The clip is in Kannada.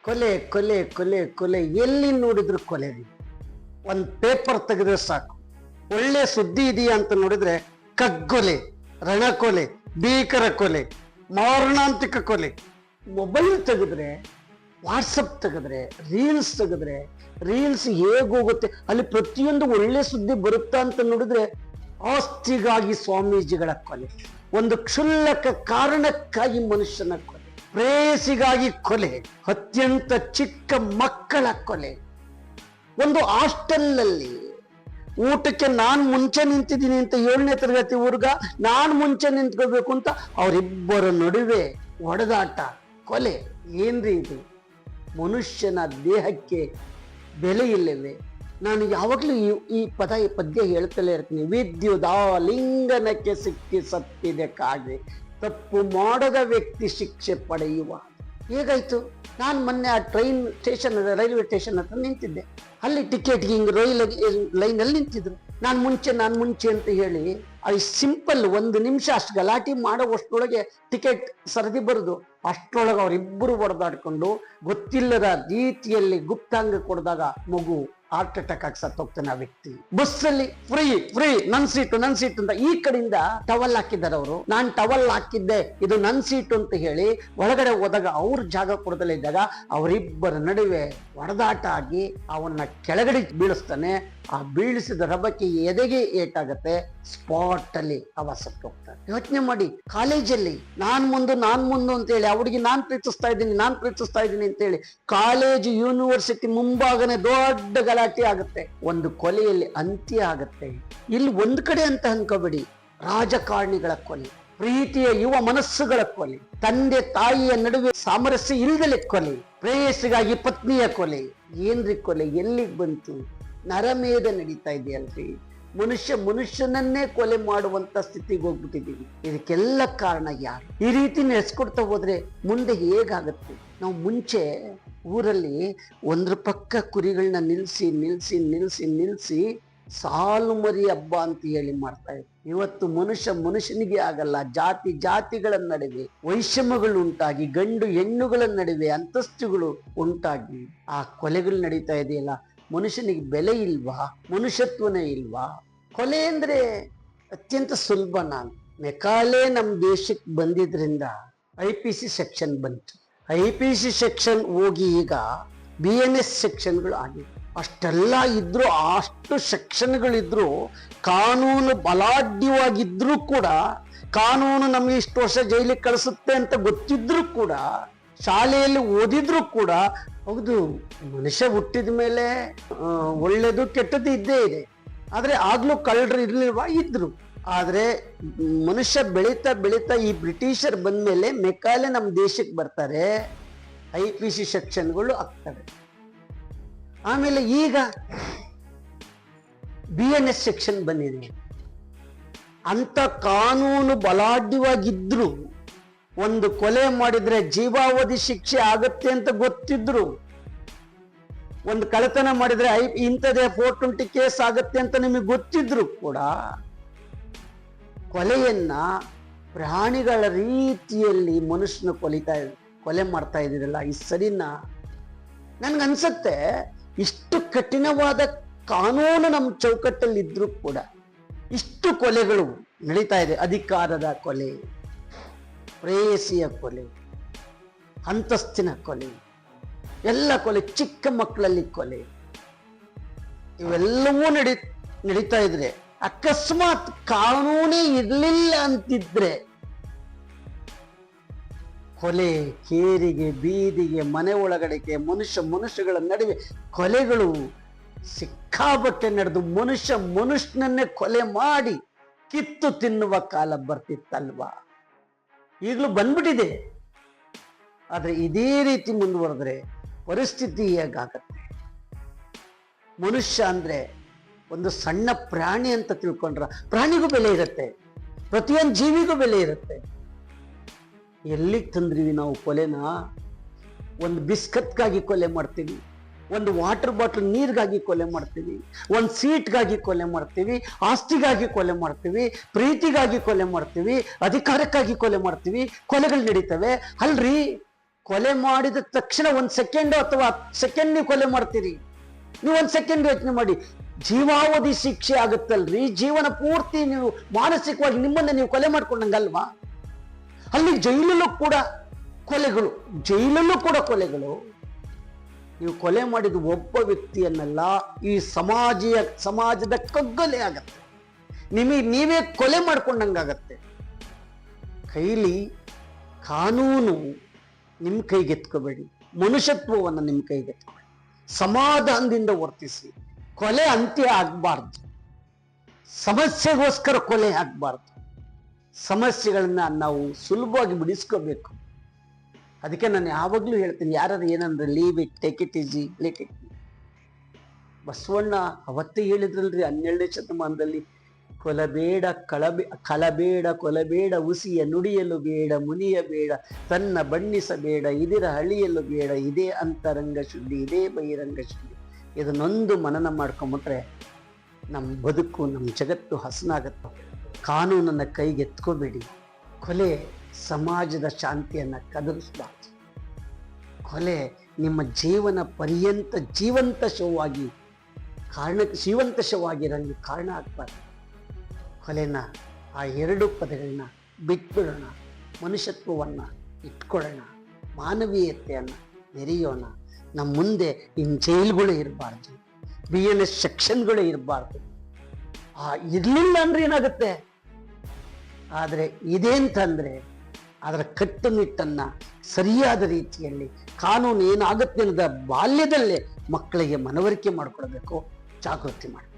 ಕೊಲೆ ಕೊಲೆ ಕೊಲೆ ಕೊಲೆ ಎಲ್ಲಿ ನೋಡಿದ್ರು ಕೊಲೆ. ಒಂದು ಪೇಪರ್ ತೆಗೆದ್ರೆ ಸಾಕು, ಒಳ್ಳೆ ಸುದ್ದಿ ಇದೆಯಾ ಅಂತ ನೋಡಿದ್ರೆ ಕಗ್ಗೊಲೆ, ರಣಕೊಲೆ, ಭೀಕರ ಕೊಲೆ, ಮಾರಣಾಂತಿಕ ಕೊಲೆ. ಮೊಬೈಲ್ ತೆಗೆದ್ರೆ, ವಾಟ್ಸಪ್ ತೆಗೆದ್ರೆ, ರೀಲ್ಸ್ ತೆಗೆದ್ರೆ, ರೀಲ್ಸ್ ಹೇಗೋಗುತ್ತೆ ಅಲ್ಲಿ ಪ್ರತಿಯೊಂದು ಒಳ್ಳೆ ಸುದ್ದಿ ಬರುತ್ತಾ ಅಂತ ನೋಡಿದ್ರೆ ಆಸ್ತಿಗಾಗಿ ಸ್ವಾಮೀಜಿಗಳ ಕೊಲೆ, ಒಂದು ಕ್ಷುಲ್ಲಕ ಕಾರಣಕ್ಕಾಗಿ ಮನುಷ್ಯನ ಕೊಲೆ, ಪ್ರೇಯಸಿಗಾಗಿ ಕೊಲೆ, ಅತ್ಯಂತ ಚಿಕ್ಕ ಮಕ್ಕಳ ಕೊಲೆ. ಒಂದು ಹಾಸ್ಟೆಲ್ನಲ್ಲಿ ಊಟಕ್ಕೆ ನಾನ್ ಮುಂಚೆ ನಿಂತಿದ್ದೀನಿ ಅಂತ 7ನೇ ತರಗತಿ ಹುಡುಗ ನಾನ್ ಮುಂಚೆ ನಿಂತ್ಕೋಬೇಕು ಅಂತ ಅವರಿಬ್ಬರ ನಡುವೆ ಹೊಡೆದಾಟ, ಕೊಲೆ. ಏನ್ರಿ ಇದು? ಮನುಷ್ಯನ ದೇಹಕ್ಕೆ ಬೆಲೆ ಇಲ್ಲವೇ? ನಾನು ಯಾವಾಗಲೂ ಈ ಪದ್ಯ ಹೇಳ್ತಲೇ ಇರ್ತೀನಿ. ವಿದ್ಯುದಾಲಿಂಗನಕ್ಕೆ ಸಿಕ್ಕಿ ಸತ್ತಿದೆ ಕಾಗೆ, ತಪ್ಪು ಮಾಡದ ವ್ಯಕ್ತಿ ಶಿಕ್ಷೆ ಪಡೆಯುವ. ಹೇಗಾಯ್ತು? ನಾನು ಮೊನ್ನೆ ಆ ಟ್ರೈನ್ ಸ್ಟೇಷನ್, ರೈಲ್ವೆ ಸ್ಟೇಷನ್ ಹತ್ರ ನಿಂತಿದ್ದೆ. ಅಲ್ಲಿ ಟಿಕೆಟ್ ಹಿಂಗೆ ಲೈನಲ್ಲಿ ನಿಂತಿದ್ರು. ನಾನು ಮುಂಚೆ ಅಂತ ಹೇಳಿ ಅದು ಸಿಂಪಲ್ 1 ನಿಮಿಷ ಅಷ್ಟು ಗಲಾಟೆ ಮಾಡೋವಷ್ಟರೊಳಗೆ ಟಿಕೆಟ್ ಸರದಿ ಬರೋದು. ಅಷ್ಟರೊಳಗೆ ಅವರಿಬ್ಬರು ಹೊಡೆದಾಡ್ಕೊಂಡು ಗೊತ್ತಿಲ್ಲದ ರೀತಿಯಲ್ಲಿ ಗುಪ್ತಾಂಗ ಕೊಡಿದಾಗ ಮಗು ಹಾರ್ಟ್ ಅಟ್ಯಾಕ್ ಆಗಿ ಸತ್ತೋಗ್ತಾನೆ ಆ ವ್ಯಕ್ತಿ. ಬಸ್ಸಲ್ಲಿ ಫ್ರೀ ಫ್ರೀ ನನ್ ಸೀಟು ಅಂತ ಈ ಕಡೆಯಿಂದ ಟವಲ್ ಹಾಕಿದ್ದಾರೆ ಅವರು. ನಾನ್ ಟವಲ್ ಹಾಕಿದ್ದೆ, ಇದು ನನ್ ಸೀಟು ಅಂತ ಹೇಳಿ ಒಳಗಡೆ ಹೋದಾಗ ಅವ್ರ ಜಾಗ ಕೊಡದಲ್ಲೇ ಇದ್ದಾಗ ಅವರಿಬ್ಬರ ನಡುವೆ ಹೊಡೆದಾಟ ಆಗಿ ಅವನ್ನ ಕೆಳಗಡೆ ಬೀಳಿಸ್ತಾನೆ. ಆ ಬೀಳಿಸಿದ ರಭಕ್ಕೆ ಎದೆಗೆ ಏಟಾಗತ್ತೆ. ಸ್ಪಾಟ್ ಅಲ್ಲಿ ಅವ ಸತ್ತೋಗ್ತಾನೆ. ಯೋಚನೆ ಮಾಡಿ, ಕಾಲೇಜಲ್ಲಿ ನಾನ್ ಮುಂದು ಅಂತ ಹೇಳಿ ಹುಡುಗಿ ನಾನ್ ಪ್ರೀತಿಸ್ತಾ ಇದ್ದೀನಿ ಅಂತ ಹೇಳಿ ಕಾಲೇಜು ಯೂನಿವರ್ಸಿಟಿ ಮುಂಭಾಗನೆ ದೊಡ್ಡ ಗಲಾಟೆ ಆಗುತ್ತೆ. ಒಂದು ಕೊಲೆಯಲ್ಲಿ ಅಂತ್ಯ ಆಗುತ್ತೆ. ಇಲ್ಲಿ ಒಂದ್ ಕಡೆ ಅಂತ ಅನ್ಕೋಬೇಡಿ, ರಾಜಕಾರಣಿಗಳ ಕೊಲೆ, ಪ್ರೀತಿಯ ಯುವ ಮನಸ್ಸುಗಳ ಕೊಲೆ, ತಂದೆ ತಾಯಿಯ ನಡುವೆ ಸಾಮರಸ್ಯ ಇಲ್ಲದಲೆ ಕೊಲೆ, ಪ್ರೇಯಸಿಗಾಗಿ ಪತ್ನಿಯ ಕೊಲೆ. ಏನ್ರಿ ಕೊಲೆ? ಎಲ್ಲಿಗೆ ಬಂತು? ನರಮೇಧ ನಡೀತಾ ಇದೆಯಲ್ರಿ. ಮನುಷ್ಯನನ್ನೇ ಕೊಲೆ ಮಾಡುವಂತ ಸ್ಥಿತಿಗೆ ಹೋಗ್ಬಿಟ್ಟಿದ್ದೀವಿ. ಇದಕ್ಕೆಲ್ಲ ಕಾರಣ ಯಾರು? ಈ ರೀತಿ ನೆನೆಸ್ಕೊಡ್ತಾ ಹೋದ್ರೆ ಮುಂದೆ ಹೇಗಾಗತ್ತೆ? ನಾವು ಮುಂಚೆ ಊರಲ್ಲಿ ಒಂದ್ರ ಪಕ್ಕ ಕುರಿಗಳನ್ನ ನಿಲ್ಸಿ ಸಾಲು ಮರಿ ಹಬ್ಬ ಅಂತ ಹೇಳಿ ಮಾಡ್ತಾ ಇದ್ರು. ಇವತ್ತು ಮನುಷ್ಯನಿಗೆ ಆಗಲ್ಲ. ಜಾತಿಗಳ ನಡುವೆ ವೈಷಮ್ಯಗಳು ಉಂಟಾಗಿ, ಗಂಡು ಹೆಣ್ಣುಗಳ ನಡುವೆ ಅಂತಸ್ತುಗಳು ಉಂಟಾಗಿ ಆ ಕೊಲೆಗಳು ನಡೀತಾ ಇದೆಯಲ್ಲ. ಮನುಷ್ಯನಿಗೆ ಬೆಲೆ ಇಲ್ವಾ? ಮನುಷ್ಯತ್ವನೇ ಇಲ್ವಾ? ಕೊಲೆ ಅಂದ್ರೆ ಅತ್ಯಂತ ಸುಲಭ. ಮೆಕಾಲೆ ನಮ್ಮ ದೇಶಕ್ಕೆ ಬಂದಿದ್ರಿಂದ IPC ಸೆಕ್ಷನ್ ಬಂತು. IPC ಸೆಕ್ಷನ್ ಹೋಗಿ ಈಗ BNS ಸೆಕ್ಷನ್ಗಳು ಆಗಿದೆ. ಅಷ್ಟೆಲ್ಲ ಇದ್ರು, ಅಷ್ಟು ಸೆಕ್ಷನ್ಗಳಿದ್ರು, ಕಾನೂನು ಬಲಾಢ್ಯವಾಗಿದ್ರು ಕೂಡ, ಕಾನೂನು ನಮಗೆ ಇಷ್ಟು ವರ್ಷ ಜೈಲಿಗೆ ಕಳಿಸುತ್ತೆ ಅಂತ ಗೊತ್ತಿದ್ರು ಕೂಡ, ಶಾಲೆಯಲ್ಲಿ ಓದಿದ್ರು ಕೂಡ, ಹೌದು ಮನುಷ್ಯ ಹುಟ್ಟಿದ ಮೇಲೆ ಒಳ್ಳೇದು ಕೆಟ್ಟದ್ದು ಇದ್ದೇ ಇದೆ. ಆದ್ರೆ ಆಗ್ಲೂ ಕಳ್ಳರು ಇರ್ಲಿಲ್ವಾ? ಇದ್ರು. ಆದ್ರೆ ಮನುಷ್ಯ ಬೆಳೀತಾ ಈ ಬ್ರಿಟಿಷರ್ ಬಂದ್ಮೇಲೆ ಮೆಕಾಲೆ ನಮ್ಮ ದೇಶಕ್ಕೆ ಬರ್ತಾರೆ, IPC ಸೆಕ್ಷನ್ಗಳು ಆಗ್ತವೆ. ಆಮೇಲೆ ಈಗ BNS ಸೆಕ್ಷನ್ ಬಂದಿದೆ. ಅಂತ ಕಾನೂನು ಬಲಾಢ್ಯವಾಗಿದ್ರು, ಒಂದು ಕೊಲೆ ಮಾಡಿದ್ರೆ ಜೀವಾವಧಿ ಶಿಕ್ಷೆ ಆಗತ್ತೆ ಅಂತ ಗೊತ್ತಿದ್ರು, ಒಂದು ಕಳ್ಳತನ ಮಾಡಿದ್ರೆ ಇಂಥದೇ 420 ಕೇಸ್ ಆಗತ್ತೆ ಅಂತ ನಿಮಗೆ ಗೊತ್ತಿದ್ರು ಕೂಡ ಕೊಲೆಯನ್ನ ಪ್ರಾಣಿಗಳ ರೀತಿಯಲ್ಲಿ ಮನುಷ್ಯನ ಕೊಲೆ ಮಾಡ್ತಾ ಇದ್ದೀರಲ್ಲ, ಈ ಸರಿನಾ? ನನ್ಗನ್ಸತ್ತೆ ಇಷ್ಟು ಕಠಿಣವಾದ ಕಾನೂನು ನಮ್ಮ ಚೌಕಟ್ಟಲ್ಲಿ ಇದ್ರೂ ಕೂಡ ಇಷ್ಟು ಕೊಲೆಗಳು ನಡೀತಾ ಇದೆ. ಅಧಿಕಾರದ ಕೊಲೆ, ಪ್ರೇಯಸಿಯ ಕೊಲೆ, ಅಂತಸ್ತಿನ ಕೊಲೆ, ಎಲ್ಲ ಕೊಲೆ, ಚಿಕ್ಕ ಮಕ್ಕಳಲ್ಲಿ ಕೊಲೆ, ಇವೆಲ್ಲವೂ ನಡೀತಾ ಇದ್ರೆ, ಅಕಸ್ಮಾತ್ ಕಾನೂನೇ ಇರ್ಲಿಲ್ಲ ಅಂತಿದ್ರೆ ಕೊಲೆ, ಕೇರಿಗೆ, ಬೀದಿಗೆ, ಮನೆ ಒಳಗಡೆಗೆ, ಮನುಷ್ಯಗಳ ನಡುವೆ ಕೊಲೆಗಳು ಸಿಕ್ಕಾಬಟ್ಟೆ ನಡೆದು ಮನುಷ್ಯನನ್ನೇ ಕೊಲೆ ಮಾಡಿ ಕಿತ್ತು ತಿನ್ನುವ ಕಾಲ ಬರ್ತಿತ್ತಲ್ವಾ? ಈಗಲೂ ಬಂದ್ಬಿಟ್ಟಿದೆ. ಆದ್ರೆ ಇದೇ ರೀತಿ ಮುಂದುವರೆದ್ರೆ ಪರಿಸ್ಥಿತಿ ಹೇಗಾಗತ್ತೆ? ಮನುಷ್ಯ ಅಂದ್ರೆ ಒಂದು ಸಣ್ಣ ಪ್ರಾಣಿ ಅಂತ ತಿಳ್ಕೊಂಡ್ರ, ಪ್ರಾಣಿಗೂ ಬೆಲೆ ಇರುತ್ತೆ, ಪ್ರತಿಯೊಂದು ಜೀವಿಗೂ ಬೆಲೆ ಇರುತ್ತೆ. ಎಲ್ಲಿಗೆ ತಂದ್ರಿವಿ ನಾವು ಕೊಲೆನ? ಒಂದು ಬಿಸ್ಕತ್ಗಾಗಿ ಕೊಲೆ ಮಾಡ್ತೀವಿ, ಒಂದು ವಾಟರ್ ಬಾಟಲ್ ನೀರಿಗಾಗಿ ಕೊಲೆ ಮಾಡ್ತೀವಿ, ಒಂದು ಸೀಟ್ಗಾಗಿ ಕೊಲೆ ಮಾಡ್ತೀವಿ, ಆಸ್ತಿಗಾಗಿ ಕೊಲೆ ಮಾಡ್ತೀವಿ, ಪ್ರೀತಿಗಾಗಿ ಕೊಲೆ ಮಾಡ್ತೀವಿ, ಅಧಿಕಾರಕ್ಕಾಗಿ ಕೊಲೆ ಮಾಡ್ತೀವಿ. ಕೊಲೆಗಳು ನಡೀತವೆ ಅಲ್ರಿ. ಕೊಲೆ ಮಾಡಿದ ತಕ್ಷಣ 1 ಸೆಕೆಂಡ್ ಅಥವಾ 10 ಸೆಕೆಂಡ್ ನೀವು ಕೊಲೆ ಮಾಡ್ತೀರಿ. ನೀವು 1 ಸೆಕೆಂಡ್ ಯೋಚನೆ ಮಾಡಿ, ಜೀವಾವಧಿ ಶಿಕ್ಷೆ ಆಗುತ್ತಲ್ರಿ. ಜೀವನ ಪೂರ್ತಿ ನೀವು ಮಾನಸಿಕವಾಗಿ ನಿಮ್ಮನ್ನೇ ನೀವು ಕೊಲೆ ಮಾಡ್ಕೊಂಡಂಗಲ್ವಾ? ಅಲ್ಲಿ ಜೈಲಲ್ಲೂ ಕೂಡ ಕೊಲೆಗಳು. ನೀವು ಕೊಲೆ ಮಾಡಿದ ಒಬ್ಬ ವ್ಯಕ್ತಿಯನ್ನೆಲ್ಲ, ಈ ಸಮಾಜದ ಕಗ್ಗೊಲೆ ಆಗತ್ತೆ. ನೀವೇ ಕೊಲೆ ಮಾಡ್ಕೊಂಡಂಗಾಗತ್ತೆ. ಕೈಲಿ ಕಾನೂನು ನಿಮ್ಮ ಕೈಗೆತ್ಕೋಬೇಡಿ, ಮನುಷ್ಯತ್ವವನ್ನು ನಿಮ್ಮ ಕೈಗೆತ್ಕೋಬೇಡಿ. ಸಮಾಧಾನದಿಂದ ವರ್ತಿಸಿ. ಕೊಲೆ ಅಂತ್ಯ ಆಗ್ಬಾರ್ದು, ಸಮಸ್ಯೆಗೋಸ್ಕರ ಕೊಲೆ ಆಗ್ಬಾರ್ದು. ಸಮಸ್ಯೆಗಳನ್ನ ನಾವು ಸುಲಭವಾಗಿ ಬಿಡಿಸ್ಕೋಬೇಕು. ಅದಕ್ಕೆ ನಾನು ಯಾವಾಗ್ಲೂ ಹೇಳ್ತೀನಿ, ಯಾರು ಏನಂದ್ರೆ leave it, take it easy, late it. Basavanna ಅವತ್ತೇ ಹೇಳಿದ್ರಲ್ರಿ 17ನೇ ಶತಮಾನದಲ್ಲಿ, ಕೊಲಬೇಡ ಉಸಿಯ ನುಡಿಯಲು ಬೇಡ, ಮುನಿಯ ಬೇಡ, ತನ್ನ ಬಣ್ಣಿಸಬೇಡ, ಇದರ ಹಳಿಯಲು ಬೇಡ, ಇದೇ ಅಂತರಂಗ ಶುದ್ಧಿ, ಇದೇ ಬಹಿರಂಗ ಶುದ್ಧಿ. ಇದನ್ನೊಂದು ಮನನ ಮಾಡ್ಕೊಂಬಿಟ್ರೆ ನಮ್ಮ ಬದುಕು, ನಮ್ಮ ಜಗತ್ತು ಹಸನಾಗತ್ತೆ. ಕಾನೂನನ್ನು ಕೈಗೆತ್ಕೋಬೇಡಿ. ಕೊಲೆ ಸಮಾಜದ ಶಾಂತಿಯನ್ನು ಕದಲಿಸಬಾರ್ದು. ಕೊಲೆ ನಿಮ್ಮ ಜೀವನ ಪರ್ಯಂತ ಜೀವಂತ ಶವವಾಗಿ ರಂಗಿ ಕಾರಣ ಆಗ್ಬಾರ್ದು. ಕೊಲೆನ, ಆ 2 ಪದಗಳನ್ನ ಬಿಟ್ಬಿಡೋಣ. ಮನುಷ್ಯತ್ವವನ್ನು ಇಟ್ಕೊಳ್ಳೋಣ, ಮಾನವೀಯತೆಯನ್ನು ಮೆರೆಯೋಣ. ನಮ್ಮ ಮುಂದೆ ಇನ್ನು ಜೈಲುಗಳು ಇರಬಾರ್ದು, BNS ಸೆಕ್ಷನ್ಗಳು ಇರಬಾರ್ದು. ಇರಲಿಲ್ಲ ಅಂದ್ರೆ ಏನಾಗುತ್ತೆ? ಆದರೆ ಇದೇಂತಂದ್ರೆ ಅದರ ಕಟ್ಟುನಿಟ್ಟನ್ನು ಸರಿಯಾದ ರೀತಿಯಲ್ಲಿ ಕಾನೂನು ಏನಾಗುತ್ತೆ ಅನ್ನೋದ ಬಾಲ್ಯದಲ್ಲೇ ಮಕ್ಕಳಿಗೆ ಮನವರಿಕೆ ಮಾಡಿಕೊಡ್ಬೇಕು, ಜಾಗೃತಿ ಮಾಡಿ.